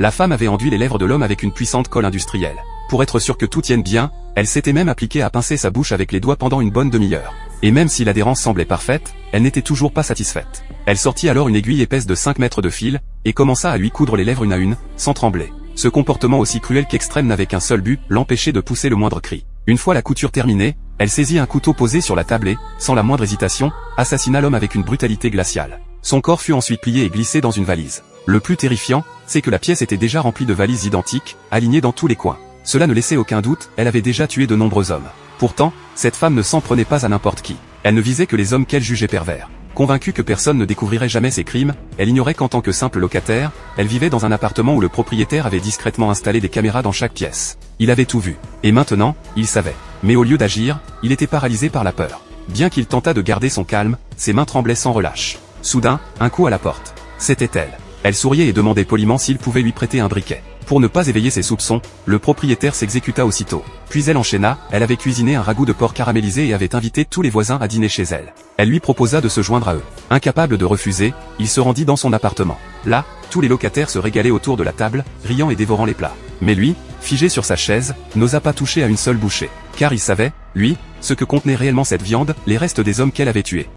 La femme avait enduit les lèvres de l'homme avec une puissante colle industrielle. Pour être sûre que tout tienne bien, elle s'était même appliquée à pincer sa bouche avec les doigts pendant une bonne demi-heure. Et même si l'adhérence semblait parfaite, elle n'était toujours pas satisfaite. Elle sortit alors une aiguille épaisse de 5 mètres de fil, et commença à lui coudre les lèvres une à une, sans trembler. Ce comportement aussi cruel qu'extrême n'avait qu'un seul but, l'empêcher de pousser le moindre cri. Une fois la couture terminée, elle saisit un couteau posé sur la table et, sans la moindre hésitation, assassina l'homme avec une brutalité glaciale. Son corps fut ensuite plié et glissé dans une valise. Le plus terrifiant, c'est que la pièce était déjà remplie de valises identiques, alignées dans tous les coins. Cela ne laissait aucun doute, elle avait déjà tué de nombreux hommes. Pourtant, cette femme ne s'en prenait pas à n'importe qui. Elle ne visait que les hommes qu'elle jugeait pervers. Convaincue que personne ne découvrirait jamais ses crimes, elle ignorait qu'en tant que simple locataire, elle vivait dans un appartement où le propriétaire avait discrètement installé des caméras dans chaque pièce. Il avait tout vu. Et maintenant, il savait. Mais au lieu d'agir, il était paralysé par la peur. Bien qu'il tentât de garder son calme, ses mains tremblaient sans relâche. Soudain, un coup à la porte. C'était elle. Elle souriait et demandait poliment s'il pouvait lui prêter un briquet. Pour ne pas éveiller ses soupçons, le propriétaire s'exécuta aussitôt. Puis elle enchaîna, elle avait cuisiné un ragoût de porc caramélisé et avait invité tous les voisins à dîner chez elle. Elle lui proposa de se joindre à eux. Incapable de refuser, il se rendit dans son appartement. Là, tous les locataires se régalaient autour de la table, riant et dévorant les plats. Mais lui, figé sur sa chaise, n'osa pas toucher à une seule bouchée. Car il savait, lui, ce que contenait réellement cette viande, les restes des hommes qu'elle avait tués.